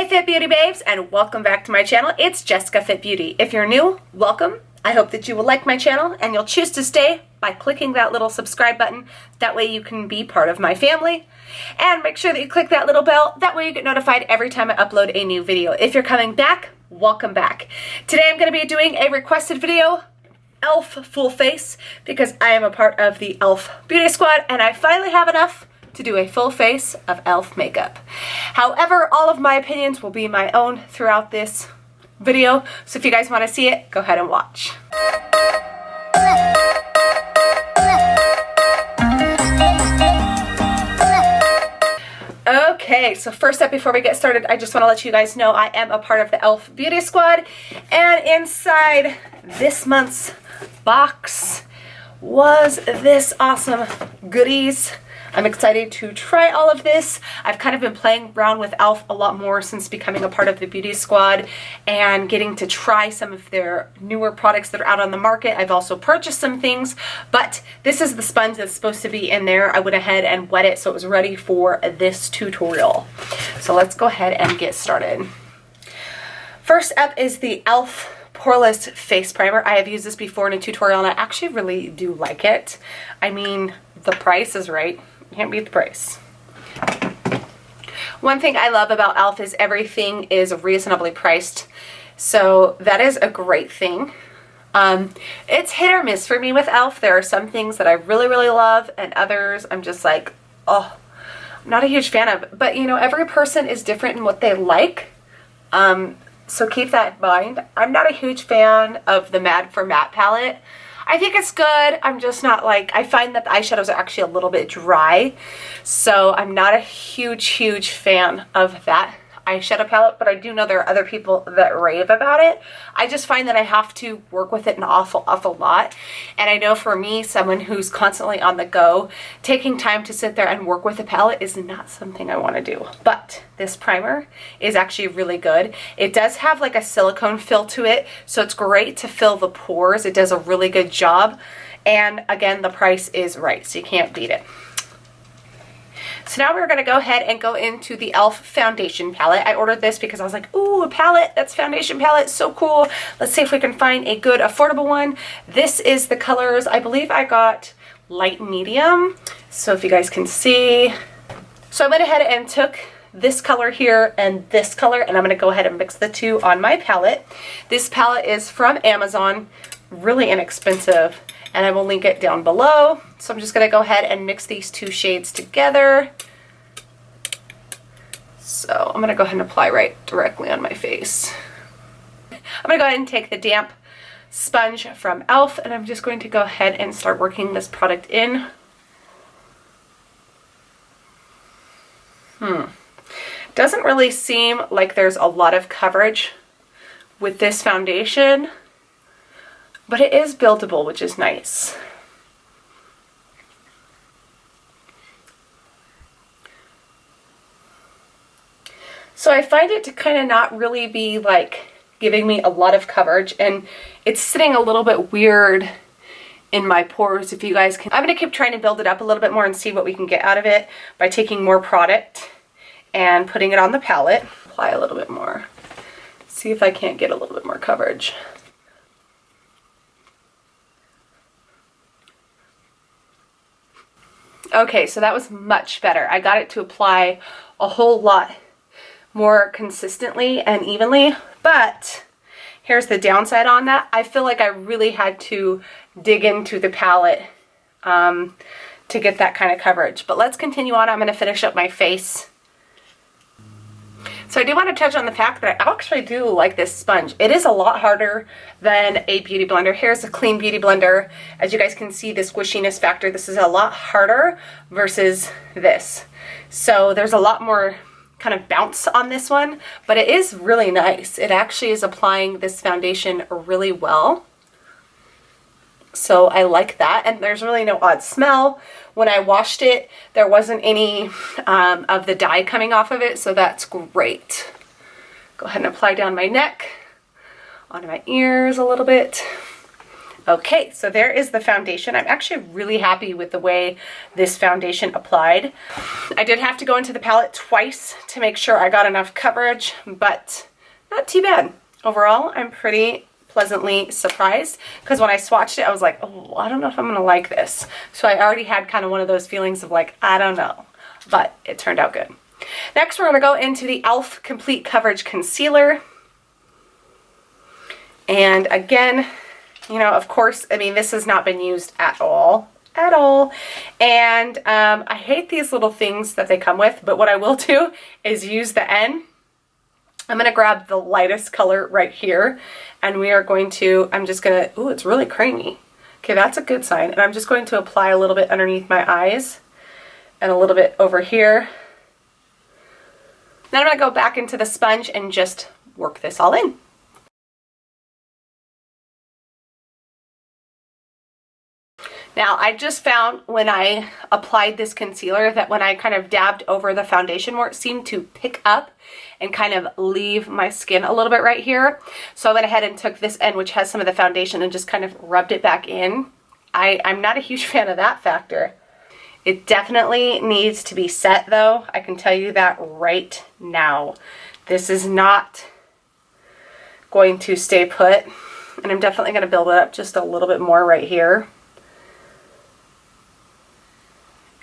Hey Fit Beauty babes, and welcome back to my channel. It's Jessica Fit Beauty. If you're new, welcome. I hope that you will like my channel and you'll choose to stay by clicking that little subscribe button. That way you can be part of my family. And make sure that you click that little bell. That way you get notified every time I upload a new video. If you're coming back, welcome back. Today I'm going to be doing a requested video, E.L.F full face, because I am a part of the E.L.F beauty squad and I finally have enough to do a full face of E.L.F makeup. However, all of my opinions will be my own throughout this video, so if you guys want to see it, go ahead and watch. Okay, so first up, before we get started, I just want to let you guys know I am a part of the E.L.F beauty squad, and inside this month's box was this awesome goodies. I'm excited to try all of this. I've kind of been playing around with E.L.F a lot more since becoming a part of the beauty squad and getting to try some of their newer products that are out on the market. I've also purchased some things, but this is the sponge that's supposed to be in there. I went ahead and wet it so it was ready for this tutorial. So let's go ahead and get started. First up is the E.L.F Poreless Face Primer. I have used this before in a tutorial and I actually really do like it. I mean, the price is right. You can't beat the price. One thing I love about E.L.F is everything is reasonably priced. So that is a great thing. It's hit or miss for me with E.L.F. There are some things that I really, really love and others I'm just like, oh, I'm not a huge fan of. But you know, every person is different in what they like. So keep that in mind. I'm not a huge fan of the Mad for Matte palette. I think it's good. I'm just not like, I find that the eyeshadows are actually a little bit dry. So I'm not a huge fan of that eyeshadow palette, but I do know there are other people that rave about it. I just find that I have to work with it an awful lot. And I know for me, someone who's constantly on the go, taking time to sit there and work with a palette is not something I want to do. But this primer is actually really good. It does have like a silicone fill to it, so it's great to fill the pores. It does a really good job. And again, the price is right, so you can't beat it. So now we're going to go ahead and go into the E.L.F foundation palette. I ordered this because I was like, ooh, a palette, that's foundation palette, so cool. Let's see if we can find a good affordable one. This is the colors. I believe I got light medium. So if you guys can see. So I went ahead and took this color here and this color, and I'm going to go ahead and mix the two on my palette. This palette is from Amazon, really inexpensive, and I will link it down below. So I'm just going to go ahead and mix these two shades together. So I'm going to go ahead and apply right directly on my face. I'm going to go ahead and take the damp sponge from E.L.F. and I'm just going to go ahead and start working this product in. Doesn't really seem like there's a lot of coverage with this foundation, but it is buildable, which is nice. So I find it to kind of not really be like giving me a lot of coverage, and it's sitting a little bit weird in my pores. If you guys can, I'm going to keep trying to build it up a little bit more and see what we can get out of it by taking more product and putting it on the palette. Apply a little bit more. See if I can't get a little bit more coverage. Okay, so that was much better. I got it to apply a whole lot more consistently and evenly, but here's the downside on that. I feel like I really had to dig into the palette to get that kind of coverage. But let's continue on. I'm going to finish up my face. So I do want to touch on the fact that I actually do like this sponge. It is a lot harder than a beauty blender. Here's a clean beauty blender. As you guys can see, the squishiness factor, this is a lot harder versus this. So there's a lot more kind of bounce on this one, but it is really nice. It actually is applying this foundation really well. So I like that, and there's really no odd smell. When I washed it, there wasn't any of the dye coming off of it, so that's great. Go ahead and apply down my neck, on my ears a little bit. Okay, so there is the foundation. I'm actually really happy with the way this foundation applied. I did have to go into the palette twice to make sure I got enough coverage, but not too bad. Overall, I'm pretty pleasantly surprised because when I swatched it, I was like, oh, I don't know if I'm gonna like this. So I already had kind of one of those feelings of like, I don't know, but it turned out good. Next, we're gonna go into the E.L.F Complete Coverage Concealer. And again, you know, of course, I mean, this has not been used at all. And I hate these little things that they come with, but what I will do is use the N. I'm going to grab the lightest color right here, and we are going to, I'm just going to, ooh, it's really creamy. Okay, that's a good sign. And I'm just going to apply a little bit underneath my eyes and a little bit over here. Then I'm going to go back into the sponge and just work this all in. Now, I just found when I applied this concealer that when I kind of dabbed over the foundation more, it seemed to pick up and kind of leave my skin a little bit right here. So I went ahead and took this end, which has some of the foundation, and just kind of rubbed it back in. I'm not a huge fan of that factor. It definitely needs to be set though. I can tell you that right now. This is not going to stay put, and I'm definitely going to build it up just a little bit more right here.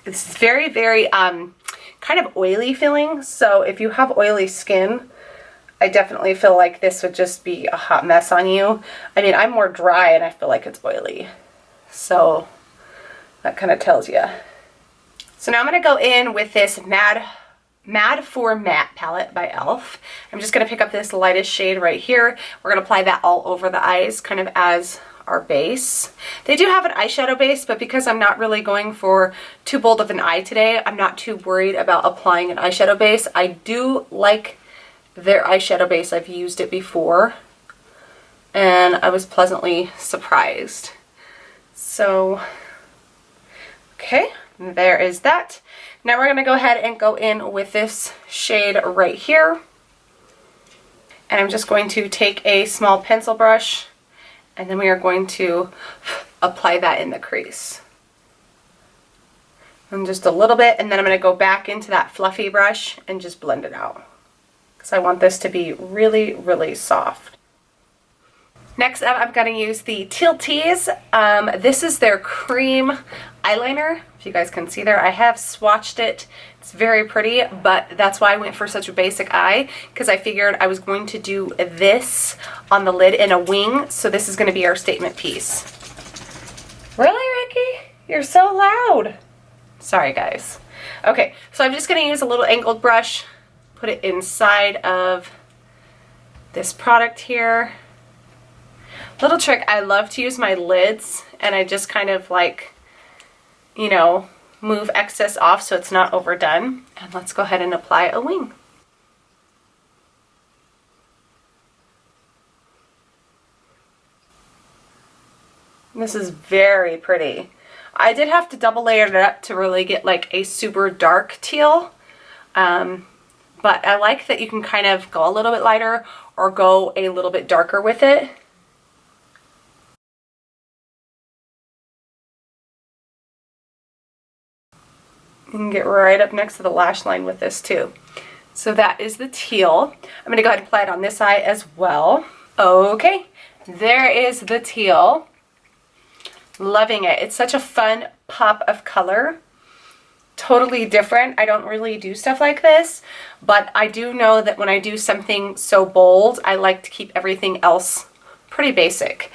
It's very, very kind of oily feeling. So if you have oily skin, I definitely feel like this would just be a hot mess on you. I mean, I'm more dry and I feel like it's oily. So that kind of tells you. So now I'm going to go in with this Mad for Matte palette by E.L.F. I'm just going to pick up this lightest shade right here. We're going to apply that all over the eyes, kind of as our base. They do have an eyeshadow base, but because I'm not really going for too bold of an eye today, I'm not too worried about applying an eyeshadow base. I do like their eyeshadow base. I've used it before, and I was pleasantly surprised. So, okay, there is that. Now we're going to go ahead and go in with this shade right here. And I'm just going to take a small pencil brush, and then we are going to apply that in the crease. And just a little bit, and then I'm going to go back into that fluffy brush and just blend it out, because I want this to be really, really soft. Next up, I'm going to use the Teal Tease. This is their cream eyeliner. If you guys can see there, I have swatched it. It's very pretty, but that's why I went for such a basic eye, because I figured I was going to do this on the lid in a wing, so this is going to be our statement piece. Really, Ricky? You're so loud. Sorry, guys. Okay, so I'm just going to use a little angled brush, put it inside of this product here. Little trick, I love to use my lids, and I just kind of like, you know, move excess off so it's not overdone. And let's go ahead and apply a wing. This is very pretty. I did have to double layer it up to really get like a super dark teal. But I like that you can kind of go a little bit lighter or go a little bit darker with it. You can get right up next to the lash line with this too. So that is the teal. I'm going to go ahead and apply it on this eye as well. Okay, there is the teal. Loving it. It's such a fun pop of color. Totally different. I don't really do stuff like this, but I do know that when I do something so bold, I like to keep everything else pretty basic.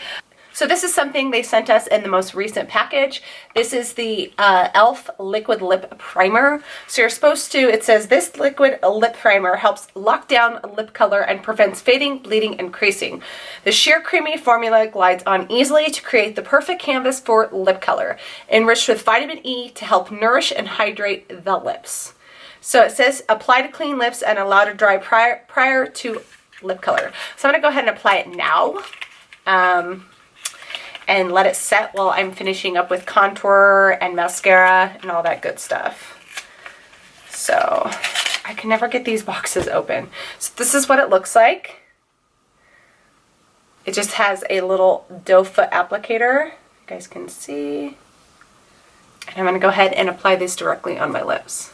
So this is something they sent us in the most recent package. This is the E.L.F Liquid Lip Primer. So you're supposed to, it says this liquid lip primer helps lock down lip color and prevents fading, bleeding, and creasing. The sheer creamy formula glides on easily to create the perfect canvas for lip color, enriched with vitamin E to help nourish and hydrate the lips. So it says apply to clean lips and allow to dry prior to lip color. So I'm going to go ahead and apply it now. And let it set while I'm finishing up with contour and mascara and all that good stuff. So I can never get these boxes open. So this is what it looks like. It just has a little doe foot applicator, you guys can see. And I'm going to go ahead and apply this directly on my lips.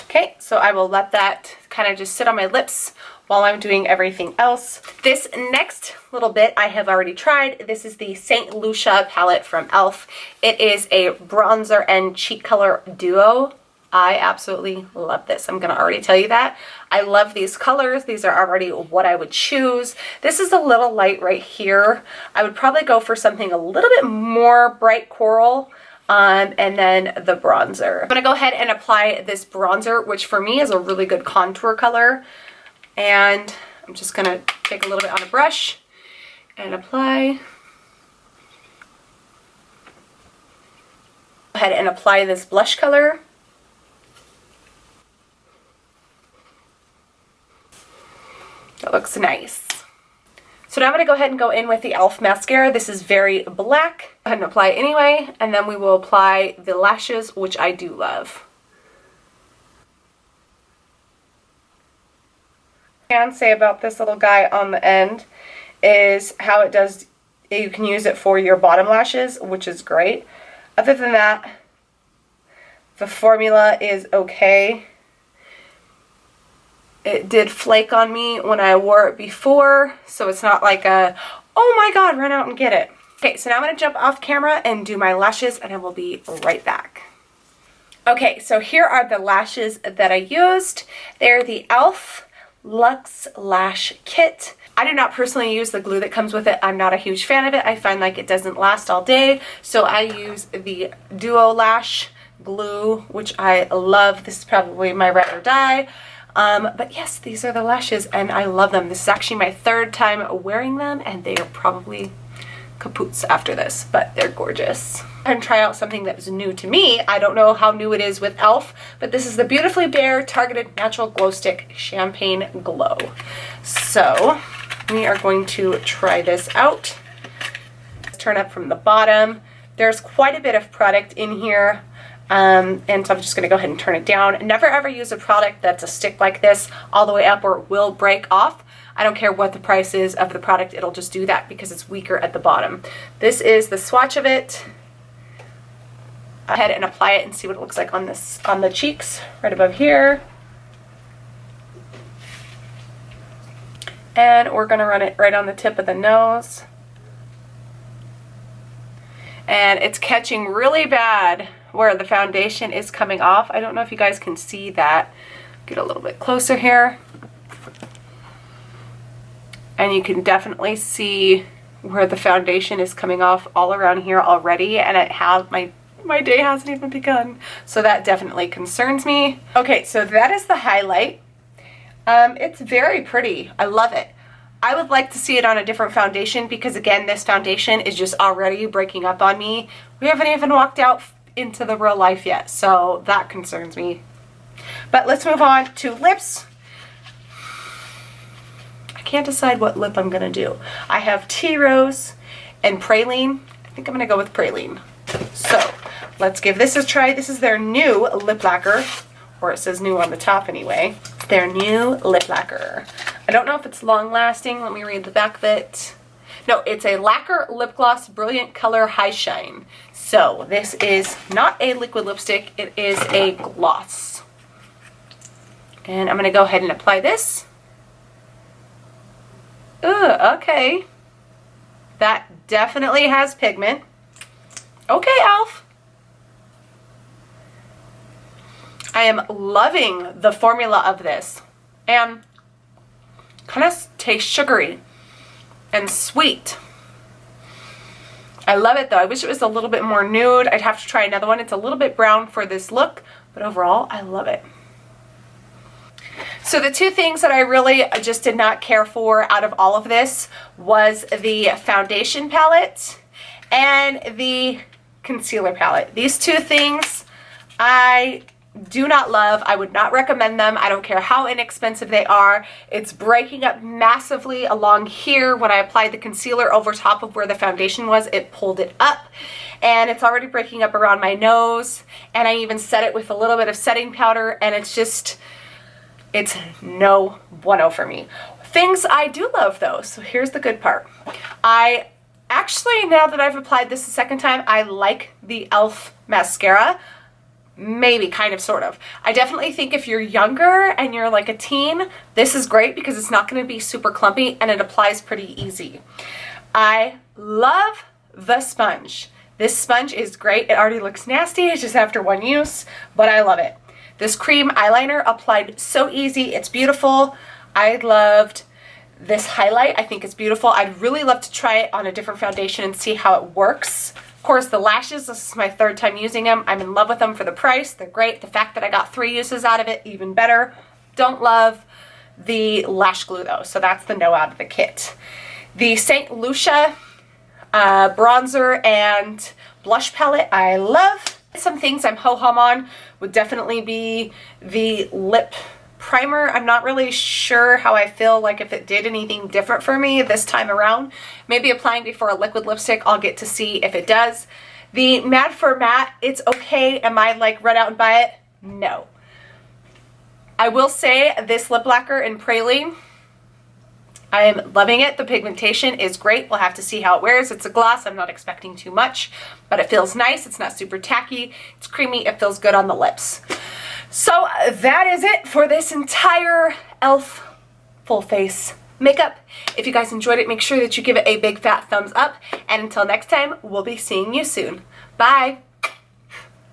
Okay, so I will let that kind of just sit on my lips while I'm doing everything else. This next little bit I have already tried. This is the St. Lucia palette from E.L.F. It is a bronzer and cheek color duo. I absolutely love this. I'm gonna already tell you that. I love these colors. These are already what I would choose. This is a little light right here. I would probably go for something a little bit more bright coral. And then the bronzer. I'm gonna go ahead and apply this bronzer, which for me is a really good contour color. And I'm just gonna take a little bit on a brush and apply. Go ahead and apply this blush color. That looks nice. So now I'm going to go ahead and go in with the E.L.F mascara. This is very black. Go ahead and apply it anyway, and then we will apply the lashes, which I do love. What I can say about this little guy on the end is how it does, you can use it for your bottom lashes, which is great. Other than that, the formula is okay. It did flake on me when I wore it before, so it's not like a, oh my god, run out and get it. Okay, so now I'm going to jump off camera and do my lashes, and I will be right back. Okay, so here are the lashes that I used. They're the E.L.F Luxe Lash Kit. I do not personally use the glue that comes with it. I'm not a huge fan of it. I find like it doesn't last all day, so I use the Duo Lash glue, which I love. This is probably my ride or die. But yes, these are the lashes and I love them. This is actually my third time wearing them and they are probably kapoots after this, but they're gorgeous. I'm try out something that was new to me. I don't know how new it is with E.L.F, but this is the Beautifully Bare Targeted Natural Glow Stick Champagne Glow. So we are going to try this out. Let's turn up from the bottom. There's quite a bit of product in here. And so I'm just going to go ahead and turn it down. Never ever use a product that's a stick like this all the way up or it will break off. I don't care what the price is of the product, it'll just do that because it's weaker at the bottom. This is the swatch of it. Go ahead and apply it and see what it looks like on this, on the cheeks right above here. And we're going to run it right on the tip of the nose. And it's catching really bad where the foundation is coming off. I don't know if you guys can see that. Get a little bit closer here. And you can definitely see where the foundation is coming off all around here already, and it has, my day hasn't even begun. So that definitely concerns me. Okay, so that is the highlight. It's very pretty. I love it. I would like to see it on a different foundation because again, this foundation is just already breaking up on me. We haven't even walked out into the real life yet, so that concerns me. But let's move on to lips. I can't decide what lip I'm gonna do. I have Tea Rose and Praline. I think I'm gonna go with Praline. So let's give this a try. This is their new lip lacquer, or it says new on the top anyway. It's their new lip lacquer. I don't know if it's long lasting. Let me read the back of it. No, it's a Laquer Lip Gloss Brilliant Color High Shine. So this is not a liquid lipstick, it is a gloss. And I'm going to go ahead and apply this. Ooh, okay. That definitely has pigment. Okay, E.L.F. I am loving the formula of this. And kind of tastes sugary and sweet. I love it though. I wish it was a little bit more nude. I'd have to try another one. It's a little bit brown for this look, but overall I love it. So the two things that I really just did not care for out of all of this was the foundation palette and the concealer palette. These two things I do not love. I would not recommend them. I don't care how inexpensive they are. It's breaking up massively along here. When I applied the concealer over top of where the foundation was, it pulled it up, and it's already breaking up around my nose, and I even set it with a little bit of setting powder, and it's just, It's no bueno for me. Things I do love though, so here's the good part. I actually, now that I've applied this the second time, I like the E.L.F mascara. Maybe, kind of, sort of. I definitely think if you're younger and you're like a teen, this is great because it's not going to be super clumpy and it applies pretty easy. I love the sponge. This sponge is great. It already looks nasty, it's just after one use, but I love it. This cream eyeliner applied so easy, it's beautiful. I loved this highlight. I think it's beautiful. I'd really love to try it on a different foundation and see how it works. Of course, the lashes, this is my third time using them. I'm in love with them for the price. They're great. The fact that I got 3 uses out of it, even better. Don't love the lash glue though, so that's the no out of the kit. The St. Lucia bronzer and blush palette, I love. Some things I'm ho-hum on would definitely be the lip primer. I'm not really sure how I feel, like if it did anything different for me this time around. Maybe applying before a liquid lipstick, I'll get to see if it does. The Matte for Matte, it's okay. Am I like run out and buy it? No. I will say this lip lacquer in Praline, I am loving it. The pigmentation is great. We'll have to see how it wears. It's a gloss. I'm not expecting too much, but it feels nice. It's not super tacky. It's creamy. It feels good on the lips. So that is it for this entire E.L.F full face makeup. If you guys enjoyed it, make sure that you give it a big fat thumbs up. And until next time, we'll be seeing you soon. Bye.